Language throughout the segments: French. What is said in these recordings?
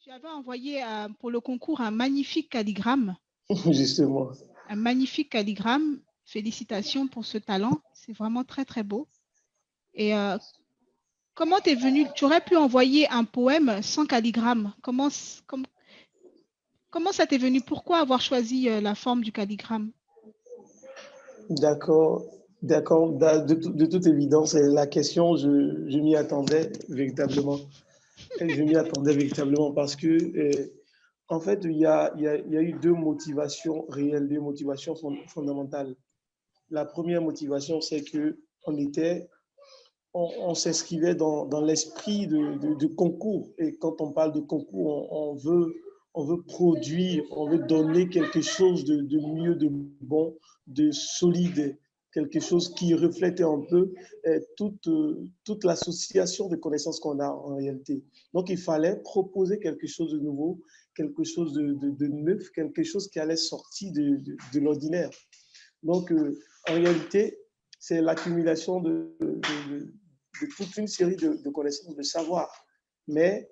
Tu avais envoyé pour le concours un magnifique calligramme. Justement. Un magnifique calligramme. Félicitations pour ce talent. C'est vraiment très, très beau. Et comment t'es venu? Tu aurais pu envoyer un poème sans calligramme. Comment ça t'est venu? Pourquoi avoir choisi la forme du calligramme? D'accord. D'accord. De toute évidence, la question, je m'y attendais véritablement. Et je m'y attendais véritablement parce que, en fait, il y a eu deux motivations réelles, deux motivations fondamentales. La première motivation, c'est que on s'inscrivait dans l'esprit de concours. Et quand on parle de concours, on veut produire, on veut donner quelque chose de mieux, de bon, de solide, quelque chose qui reflète un peu toute l'association de connaissances qu'on a en réalité. Donc, il fallait proposer quelque chose de nouveau, quelque chose de neuf, quelque chose qui allait sortir de l'ordinaire. Donc, en réalité, c'est l'accumulation de toute une série de connaissances, de savoirs. Mais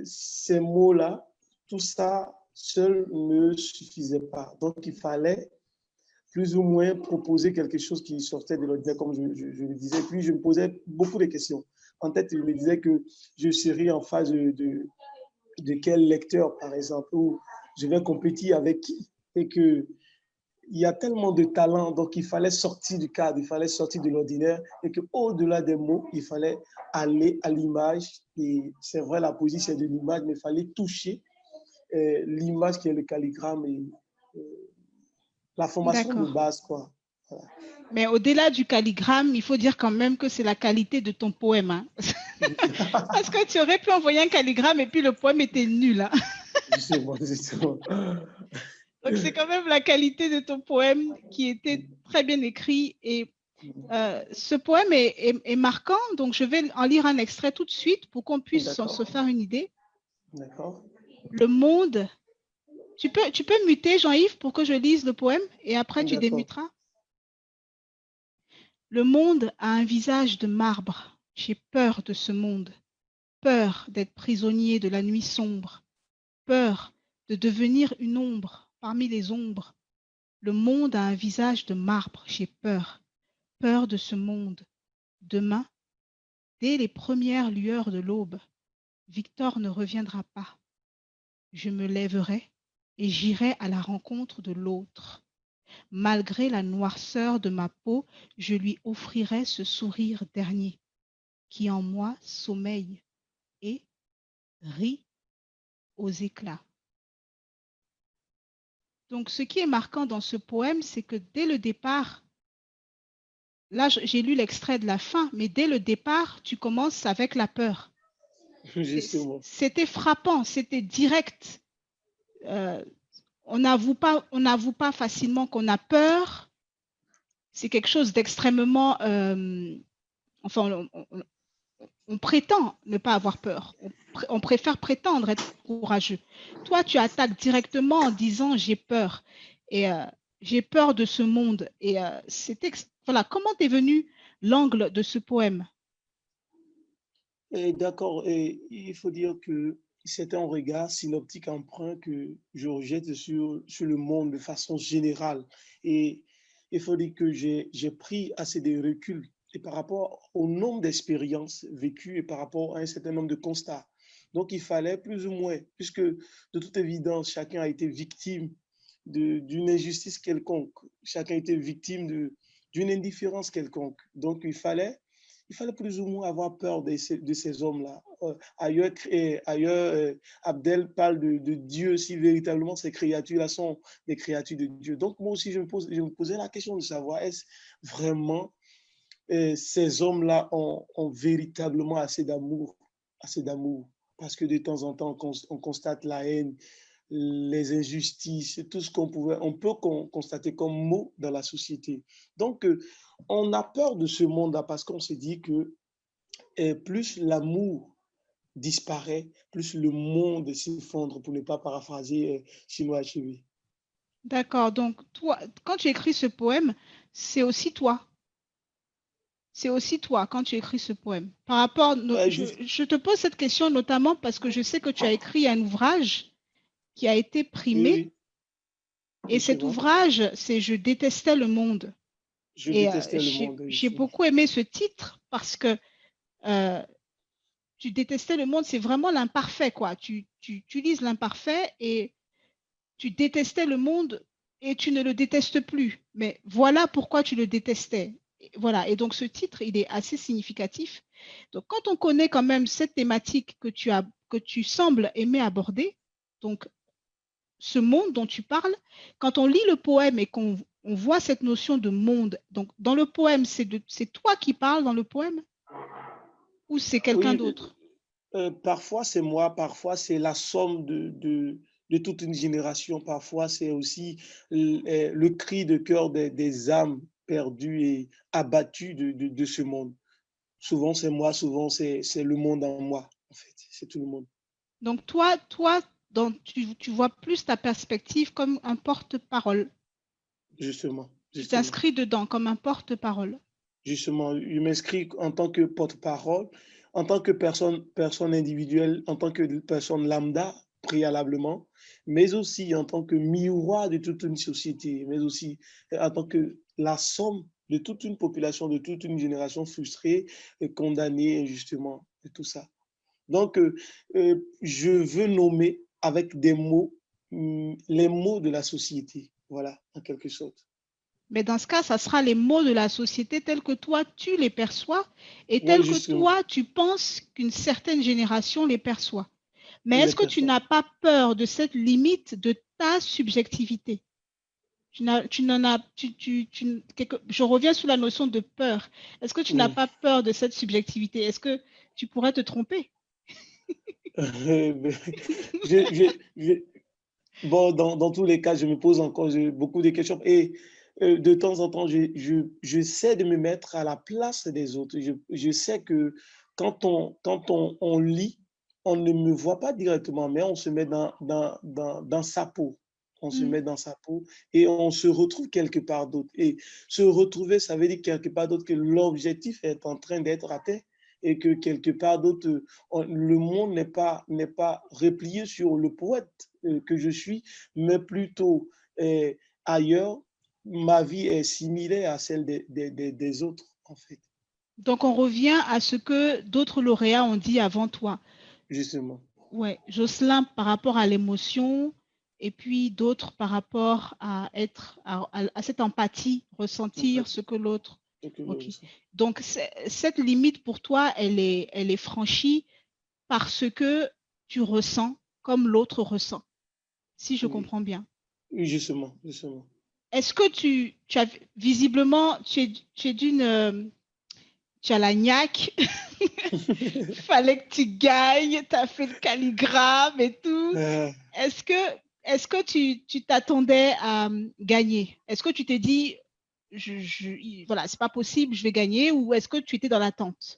ces mots-là, tout ça seul ne suffisait pas. Donc, il fallait plus ou moins proposer quelque chose qui sortait de l'ordinaire, comme je le disais. Puis, je me posais beaucoup de questions. En tête, je me disais que je serais en phase de quel lecteur, par exemple, ou je vais compétir avec qui, et que il y a tellement de talent, donc il fallait sortir du cadre, il fallait sortir de l'ordinaire, et qu'au-delà des mots, il fallait aller à l'image. Et c'est vrai, la poésie, c'est de l'image, mais il fallait toucher l'image qui est le calligramme et la formation de D'accord. base, quoi. Voilà. Mais au-delà du calligramme, il faut dire quand même que c'est la qualité de ton poème. Hein. Parce que tu aurais pu envoyer un calligramme et puis le poème était nul. Hein. Justement, justement. Donc c'est quand même la qualité de ton poème qui était très bien écrit. Et ce poème est marquant, donc je vais en lire un extrait tout de suite pour qu'on puisse se faire une idée. D'accord. Le monde. Tu peux muter, Jean-Yves, pour que je lise le poème et après tu démuteras. Le monde a un visage de marbre. J'ai peur de ce monde. Peur d'être prisonnier de la nuit sombre. Peur de devenir une ombre parmi les ombres. Le monde a un visage de marbre. J'ai peur. Peur de ce monde. Demain, dès les premières lueurs de l'aube, Victor ne reviendra pas. Je me lèverai et j'irai à la rencontre de l'autre. Malgré la noirceur de ma peau, je lui offrirai ce sourire dernier qui en moi sommeille et rit aux éclats. Donc, ce qui est marquant dans ce poème, c'est que dès le départ, là, j'ai lu l'extrait de la fin, mais dès le départ, tu commences avec la peur. C'était frappant, c'était direct. On n'avoue pas facilement qu'on a peur. C'est quelque chose d'extrêmement... enfin, on prétend ne pas avoir peur. On préfère prétendre être courageux. Toi, tu attaques directement en disant j'ai peur. Et j'ai peur de ce monde. Et voilà, comment t'es venu l'angle de ce poème? D'accord. Et il faut dire que c'est un regard synoptique emprunt que je rejette sur le monde de façon générale. Et il faut dire que j'ai pris assez de recul et par rapport au nombre d'expériences vécues et par rapport à un certain nombre de constats. Donc, il fallait plus ou moins, puisque de toute évidence, chacun a été victime d'une injustice quelconque, chacun a été victime d'une indifférence quelconque. Donc, il fallait plus ou moins avoir peur de ces hommes-là. Ailleurs, Abdel parle de Dieu, si véritablement ces créatures-là sont des créatures de Dieu. Donc, moi aussi, je me posais la question de savoir, est-ce vraiment ces hommes-là ont véritablement assez d'amour? Parce que de temps en temps, on constate la haine, les injustices, tout ce on peut constater comme mot dans la société. Donc, on a peur de ce monde-là parce qu'on se dit que plus l'amour disparaît, plus le monde s'effondre, pour ne pas paraphraser Chinua Achebe. D'accord, donc toi, quand tu écris ce poème, c'est aussi toi. c'est aussi toi quand tu écris ce poème. Par rapport, je te pose cette question notamment parce que je sais que tu as écrit un ouvrage qui a été Oui, primé oui, et cet justement. ouvrage, c'est Je détestais le monde. Je Et détestais le monde, j'ai justement. beaucoup aimé ce titre parce que euh, tu détestais le monde, c'est vraiment l'imparfait, quoi. Tu utilises l'imparfait et tu détestais le monde et tu ne le détestes plus. Mais voilà pourquoi tu le détestais. Voilà. Et donc ce titre, il est assez significatif. Donc quand on connaît quand même cette thématique que tu sembles aimer aborder, donc ce monde dont tu parles, quand on lit le poème et qu'on voit cette notion de monde, donc dans le poème, c'est toi qui parles dans le poème ou c'est quelqu'un Oui, d'autre? parfois c'est moi, parfois c'est la somme de toute une génération, parfois c'est aussi le cri de cœur des âmes perdues et abattues de ce monde. Souvent c'est moi, souvent c'est le monde en moi, en fait, c'est tout le monde. Donc toi tu vois plus ta perspective comme un porte-parole. Justement, Tu justement. t'inscris dedans comme un porte-parole. Justement, je m'inscris en tant que porte-parole, en tant que personne individuelle, en tant que personne lambda, préalablement, mais aussi en tant que miroir de toute une société, mais aussi en tant que la somme de toute une population, de toute une génération frustrée et condamnée injustement, et tout ça. Donc, je veux nommer avec des mots, les mots de la société, voilà, en quelque sorte. Mais dans ce cas, ça sera les mots de la société tels que toi, tu les perçois et Oui, tels que justement, toi, tu penses qu'une certaine génération les perçoit. Mais les est-ce que tu personnes. n'as pas peur de cette limite de ta subjectivité? Tu n'en as, je reviens sur la notion de peur. Est-ce que tu n'as Oui. pas peur de cette subjectivité? Est-ce que tu pourrais te tromper? Ben, je, je, je, bon, dans tous les cas, je me pose encore beaucoup de questions et de temps en temps, j'essaie de me mettre à la place des autres. Je sais que quand on lit, on ne me voit pas directement, mais on se met dans sa peau. On se Mm. met dans sa peau et on se retrouve quelque part d'autre. Et se retrouver, ça veut dire quelque part d'autre que l'objectif est en train d'être atteint et que quelque part d'autre, le monde n'est pas replié sur le poète que je suis, mais plutôt ailleurs. Ma vie est similaire à celle des autres, en fait, Donc on revient à ce que d'autres lauréats ont dit avant toi. justement. Ouais, Jocelyn par rapport à l'émotion et puis d'autres par rapport à être à cette empathie, En ressentir ce fait, que l'autre. c'est que je Ok. ressens. Donc cette limite pour toi, elle est franchie parce que tu ressens comme l'autre ressent, si je Oui, comprends bien. oui, justement, justement. Est-ce que tu as visiblement tu es d'une tu as la niaque, fallait que tu gagnes, tu as fait le calligramme et tout. Euh, Est-ce que, tu t'attendais à gagner? Est-ce que tu t'es dit, voilà, c'est pas possible, je vais gagner, ou est-ce que tu étais dans l'attente?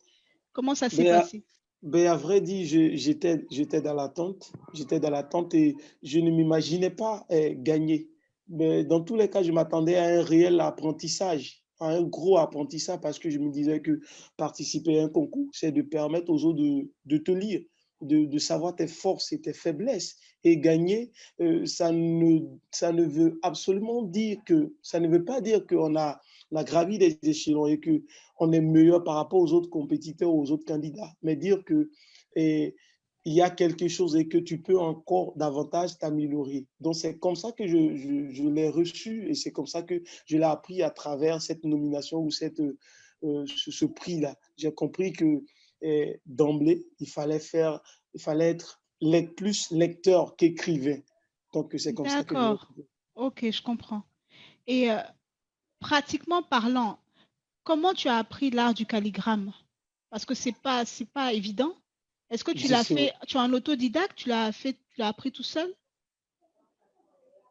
Comment ça s'est ben, à, passé? à vrai dire, j'étais dans l'attente. J'étais dans l'attente et je ne m'imaginais pas gagner. Mais dans tous les cas, je m'attendais à un réel apprentissage, à un gros apprentissage, parce que je me disais que participer à un concours, c'est de permettre aux autres de te lire, de savoir tes forces et tes faiblesses. Et gagner, ça ne veut absolument dire que, ça ne veut pas dire qu'on a gravi des échelons et qu'on est meilleur par rapport aux autres compétiteurs, aux autres candidats, mais dire que il y a quelque chose et que tu peux encore davantage t'améliorer. Donc, c'est comme ça que je l'ai reçu et c'est comme ça que je l'ai appris à travers cette nomination ou ce prix-là. J'ai compris que d'emblée, il fallait être plus lecteur qu'écrivain. Donc, c'est comme ça que je l'ai D'accord. compris. Ok, je comprends. Et pratiquement parlant, comment tu as appris l'art du calligramme? Parce que c'est pas évident. Est-ce que tu l'as fait, tu es un autodidacte, tu l'as appris tout seul?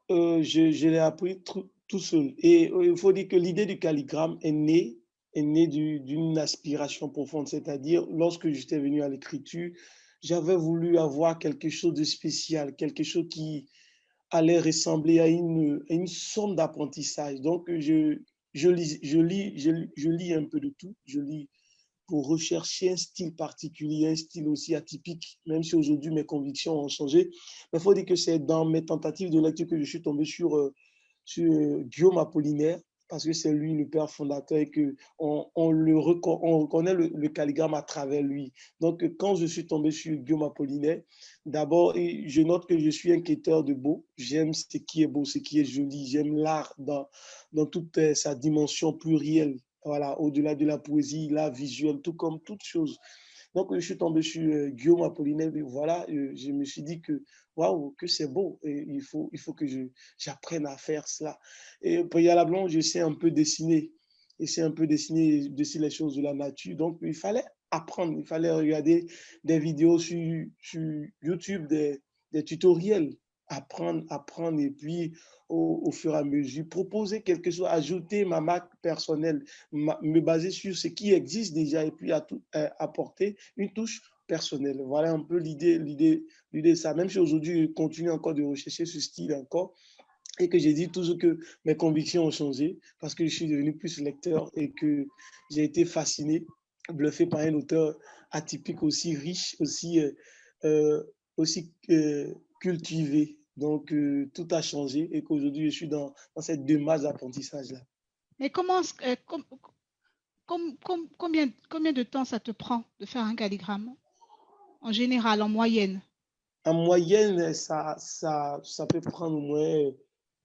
Je l'ai appris tout seul. Et il faut dire que l'idée du calligramme est née d'une aspiration profonde. C'est-à-dire, lorsque j'étais venu à l'écriture, j'avais voulu avoir quelque chose de spécial, quelque chose qui allait ressembler à une somme d'apprentissage. Donc, je lis un peu de tout. Je lis pour rechercher un style particulier, un style aussi atypique, même si aujourd'hui mes convictions ont changé. Mais il faut dire que c'est dans mes tentatives de lecture que je suis tombé sur Guillaume Apollinaire, parce que c'est lui le père fondateur et qu'on on reconnaît le calligramme à travers lui. Donc, quand je suis tombé sur Guillaume Apollinaire, d'abord, je note que je suis un quêteur de beau. J'aime ce qui est beau, ce qui est joli. J'aime l'art dans toute sa dimension plurielle. Voilà, au-delà de la poésie, l'art visuel, tout comme toute chose. Donc, je suis tombé sur Guillaume Apollinaire et voilà, je me suis dit que waouh, que c'est beau et il faut que j'apprenne à faire cela. Et préalablement, je sais un peu dessiner et c'est un peu dessiner les choses de la nature. Donc, il fallait apprendre, il fallait regarder des vidéos sur YouTube, des tutoriels, apprendre et puis au fur et à mesure, proposer quelque chose, ajouter ma marque personnelle, me baser sur ce qui existe déjà et puis apporter une touche personnelle. Voilà un peu l'idée de ça. Même si aujourd'hui, je continue encore de rechercher ce style encore et que j'ai dit toujours que mes convictions ont changé parce que je suis devenu plus lecteur et que j'ai été fasciné, bluffé par un auteur atypique aussi riche, euh, aussi cultivé. Donc, tout a changé et qu'aujourd'hui, je suis dans cette démarche d'apprentissage-là. Mais combien de temps ça te prend de faire un calligramme en général, en moyenne? En moyenne, ça peut prendre au moins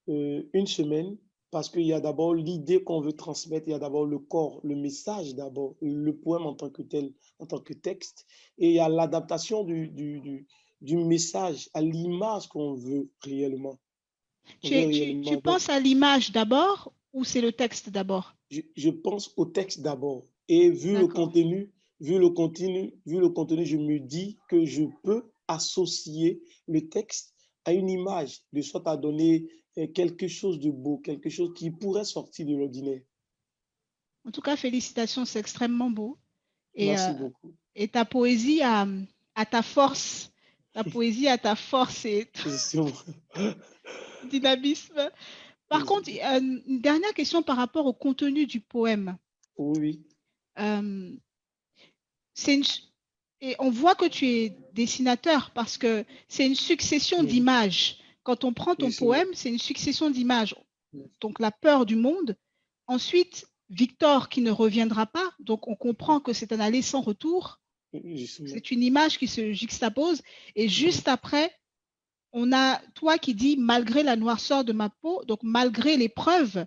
une semaine parce qu'il y a d'abord l'idée qu'on veut transmettre, il y a d'abord le corps, le message d'abord, le poème en tant que tel, en tant que texte, et il y a l'adaptation du message à l'image qu'on veut réellement. On veut Tu réellement. Donc, penses à l'image d'abord ou c'est le texte d'abord? je pense au texte d'abord. Et D'accord. vu le contenu, je me dis que je peux associer le texte à une image, de sorte à donner quelque chose de beau, quelque chose qui pourrait sortir de l'ordinaire. En tout cas, félicitations, c'est extrêmement beau. Et, Merci beaucoup. et ta poésie a ta force. Ta poésie a ta force et Justement. ton dynamisme. Par contre, une dernière question par rapport au contenu du poème. Oui, Euh, c'est une, et on voit que tu es dessinateur parce que c'est une succession oui, d'images. Quand on prend ton justement. poème, c'est une succession d'images. Donc la peur du monde. Ensuite, Victor qui ne reviendra pas. Donc on comprend que c'est un aller sans retour. Justement. C'est une image qui se juxtapose. Et juste après, on a toi qui dis malgré la noirceur de ma peau, donc malgré l'épreuve,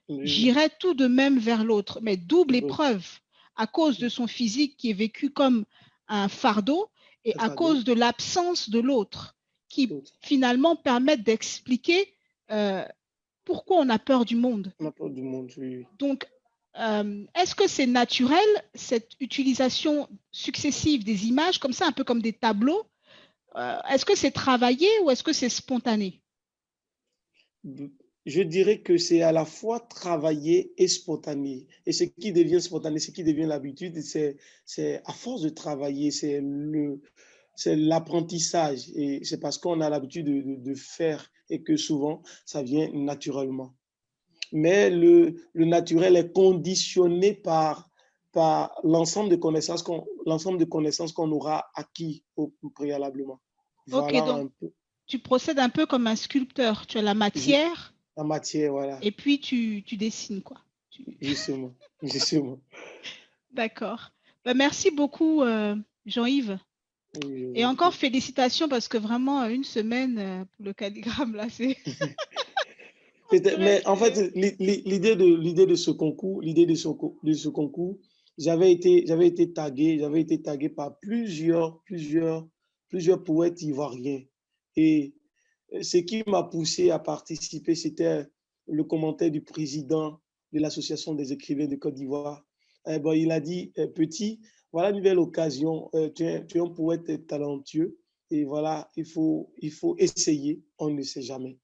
Oui, j'irai tout de même vers l'autre, mais double épreuve à cause de son physique qui est vécu comme un fardeau et à fardeau, cause de l'absence de l'autre qui finalement permettent d'expliquer euh, pourquoi on a peur du monde. on a peur du monde, oui. Donc, est-ce que c'est naturel, cette utilisation successive des images, comme ça, un peu comme des tableaux? Est-ce que c'est travaillé ou est-ce que c'est spontané? Je dirais que c'est à la fois travaillé et spontané. Et ce qui devient spontané, ce qui devient l'habitude, c'est à force de travailler, c'est l'apprentissage. Et c'est parce qu'on a l'habitude de faire et que souvent, ça vient naturellement. Mais le naturel est conditionné par l'ensemble de connaissances qu'on aura acquis préalablement. Ok, Voilà donc un peu tu procèdes un peu comme un sculpteur. Tu as la matière la matière, voilà, et puis tu dessines, quoi. justement, justement. D'accord. Ben, merci beaucoup, Jean-Yves. Oui, je Et vous en encore prie. félicitations parce que vraiment, une semaine pour le calligramme, là, c'est... On dirait Mais en fait, que... l'idée de ce concours, j'avais été tagué par plusieurs poètes ivoiriens. Et ce qui m'a poussé à participer, c'était le commentaire du président de l'Association des écrivains de Côte d'Ivoire. Bon, il a dit, petit, voilà une nouvelle occasion, tu es un poète talentueux et voilà, il faut essayer, on ne sait jamais.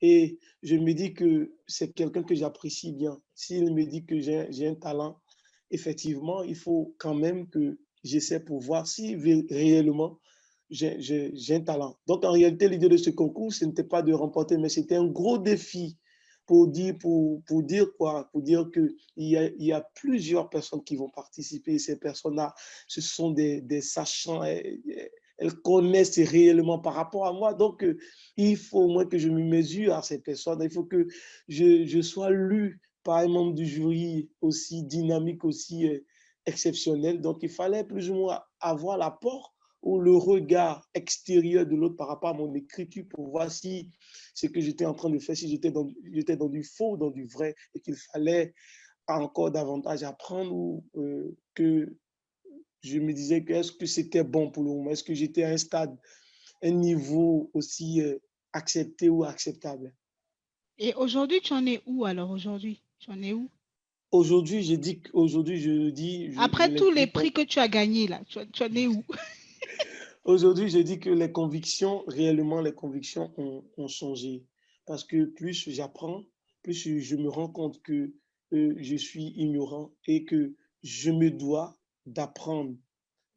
Et je me dis que c'est quelqu'un que j'apprécie bien. S'il me dit que j'ai un talent, effectivement, il faut quand même que j'essaie pour voir si réellement j'ai un talent. Donc, en réalité, l'idée de ce concours, ce n'était pas de remporter, mais c'était un gros défi pour dire quoi? Pour dire qu'il y a plusieurs personnes qui vont participer. Ces personnes-là, ce sont des sachants. Elles connaissent réellement par rapport à moi. Donc, il faut au moins que je me mesure à ces personnes. Il faut que je sois lu par un membre du jury aussi dynamique, aussi exceptionnel. Donc, il fallait plus ou moins avoir l'apport ou le regard extérieur de l'autre par rapport à mon écriture pour voir si ce que j'étais en train de faire, si j'étais dans du faux, dans du vrai, et qu'il fallait encore davantage apprendre ou que je me disais que est-ce que c'était bon pour le moment, est-ce que j'étais à un stade, un niveau aussi accepté ou acceptable. Et aujourd'hui, tu en es où alors aujourd'hui? Tu en es où? Aujourd'hui, je dis, je Après tous les l'explique. prix que tu as gagnés là, tu en es où? Aujourd'hui, je dis que réellement, les convictions ont changé. Parce que plus j'apprends, plus je me rends compte que je suis ignorant et que je me dois d'apprendre.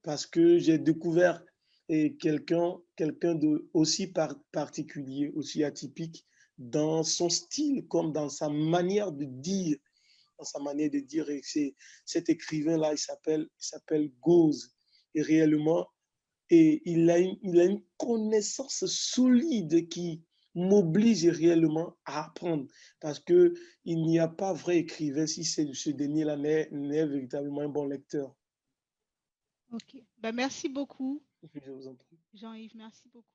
Parce que j'ai découvert quelqu'un de aussi particulier, aussi atypique dans son style comme dans sa manière de dire. Dans sa manière de dire. Et cet écrivain-là, il s'appelle Gauze. Et réellement, et il a une connaissance solide qui m'oblige réellement à apprendre parce qu'il n'y a pas vrai écrivain si ce dernier-là n'est véritablement un bon lecteur. Ok. Ben, merci beaucoup, Je vous en prie. Jean-Yves. Merci beaucoup.